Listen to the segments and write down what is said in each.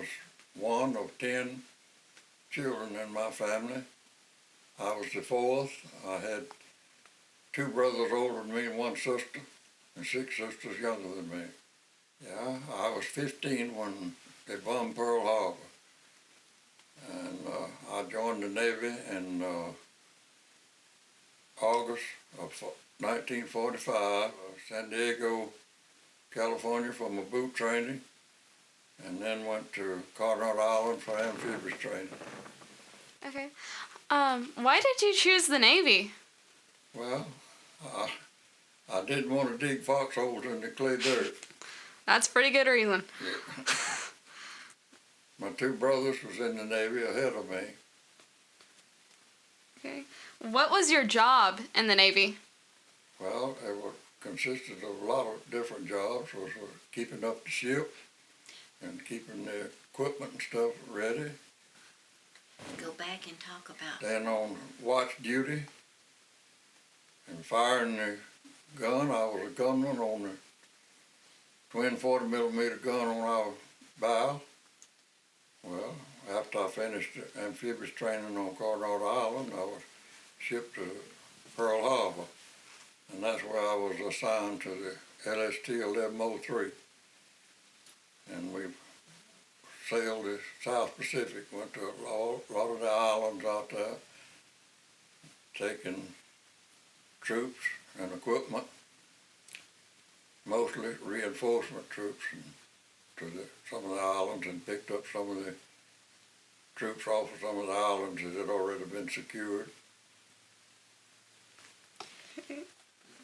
was one of 10 children in my family. I was the fourth. I had 2 brothers older than me and 1 sister, and 6 sisters younger than me. Yeah, I was 15 when they bombed Pearl Harbor. And I joined the Navy in August of 1945, San Diego, California for my boot training, and then went to Coronado Island for amphibious training. Okay. Why did you choose the Navy? Well, I didn't want to dig foxholes in the clay dirt. That's a pretty good reason. Yeah. My 2 brothers was in the Navy ahead of me. Okay. What was your job in the Navy? Well, it consisted of a lot of different jobs. Was keeping up the ship and keeping the equipment and stuff ready. Go back and talk about. Then on watch duty and firing the gun, I was a gunman on the twin 40mm gun on our bow. Well, after I finished amphibious training on Coronado Island, I was shipped to Pearl Harbor, and that's where I was assigned to the LST 1103. And we sailed the South Pacific, went to a lot of the islands out there, taking troops and equipment, mostly reinforcement troops, to some of the islands, and picked up some of the troops off of some of the islands that had already been secured.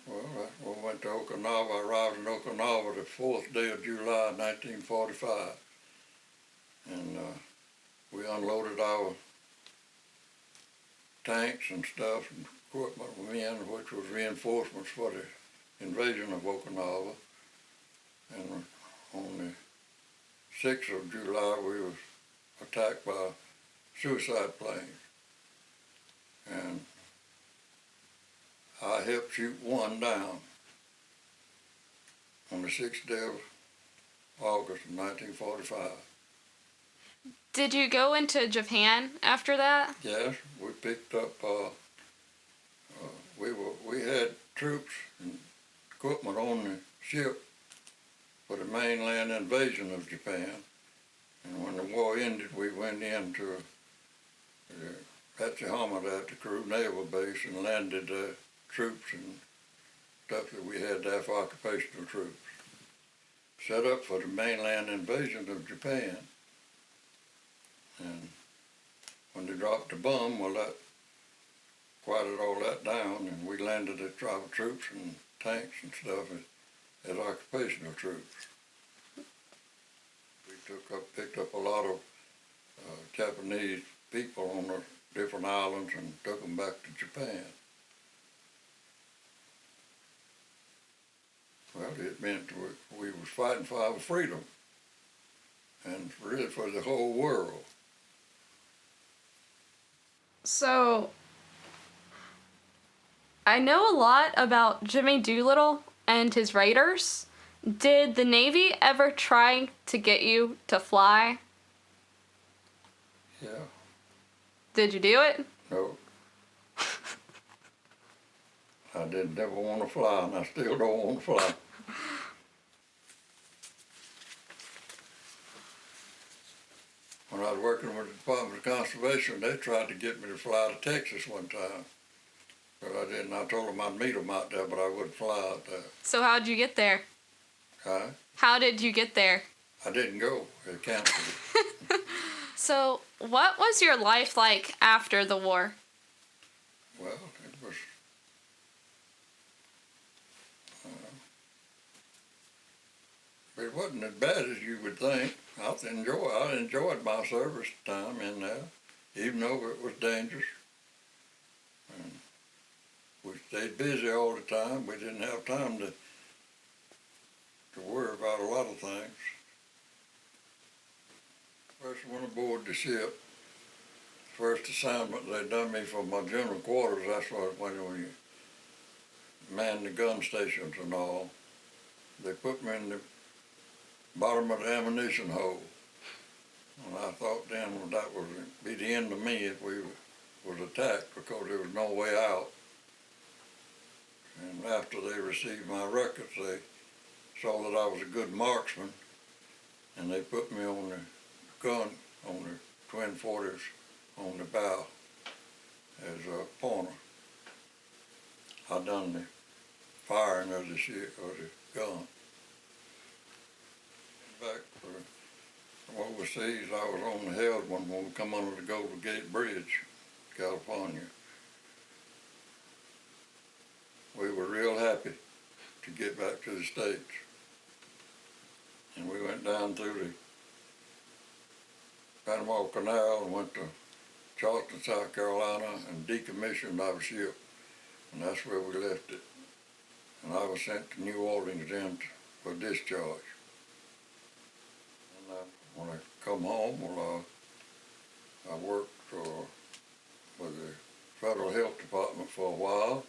Well, we went to Okinawa. I arrived in Okinawa the 4th day of July, 1945. And we unloaded our tanks and stuff and equipment in, which was reinforcements for the invasion of Okinawa. And on the 6th of July, we was attacked by suicide planes. And I helped shoot one down on the 6th day of August of 1945. Did you go into Japan after that? Yes, we picked up, we had troops and equipment on the ship for the mainland invasion of Japan. And when the war ended, we went into Hachihama at the Crew Naval Base and landed troops and stuff that we had there for occupational troops. Set up for the mainland invasion of Japan. And when they dropped the bomb, well, that quieted all that down, and we landed at tribal troops and tanks and stuff as occupational troops. We picked up a lot of Japanese people on the different islands and took them back to Japan. Well, it meant we was fighting for our freedom, and really for the whole world. So, I know a lot about Jimmy Doolittle and his raiders. Did the Navy ever try to get you to fly? Yeah. Did you do it? No. I didn't ever want to fly, and I still don't want to fly. When I was working with the Department of Conservation, they tried to get me to fly to Texas one time. But I didn't. I told them I'd meet them out there, but I wouldn't fly out there. So how'd you get there? Huh? How did you get there? I didn't go. They canceled it. So, what was your life like after the war? Well, it was... it wasn't as bad as you would think. I enjoyed my service time in there, even though it was dangerous. And we stayed busy all the time. We didn't have time to worry about a lot of things. First went aboard the ship. First assignment they done me for my general quarters. That's when we manned the gun stations and all. They put me in the bottom of the ammunition hold. And I thought then well, that would be the end of me if we was attacked because there was no way out. And after they received my records, they saw that I was a good marksman, and they put me on the gun on the twin 40s on the bow as a pointer. I done the firing of the gun. Back from overseas, I was on the held one when we come under the Golden Gate Bridge, California. We were real happy to get back to the States. And we went down through the Panama Canal and went to Charleston, South Carolina, and decommissioned our ship. And that's where we left it. And I was sent to New Orleans then for discharge. And when I come home, well, I worked with the Federal Health Department for a while.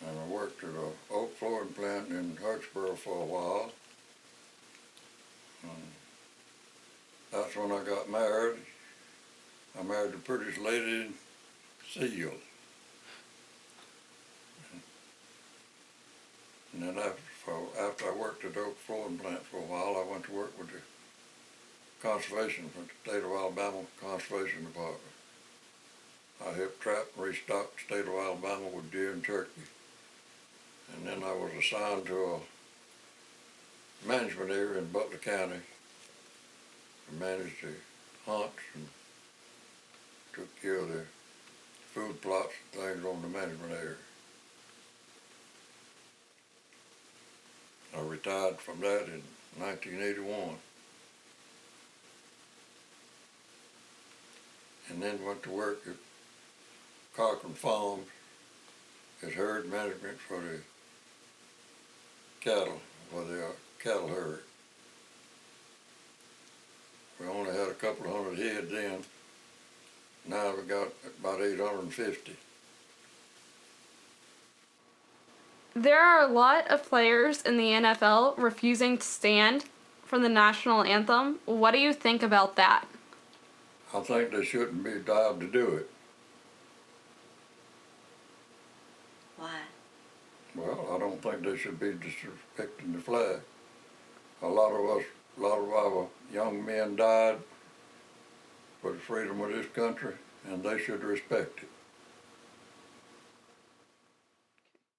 And I worked at an oak flooring plant in Hartsboro for a while. And that's when I got married. I married the prettiest lady in Seal. And then after I worked at the oak flooring plant for a while, I went to work with the conservation for the state of Alabama Conservation Department. I helped trap and restock the state of Alabama with deer and turkey. And then I was assigned to a management area in Butler County to manage the hunts and took care of the food plots and things on the management area. I retired from that in 1981. And then went to work at Cochran Farms as herd management for the cattle, for the cattle herd. We only had a couple of hundred head then. Now we got about 850. There are a lot of players in the NFL refusing to stand for the national anthem. What do you think about that? I think they shouldn't be allowed to do it. Why? Well, I don't think they should be disrespecting the flag. A lot of our young men died for the freedom of this country, and they should respect it.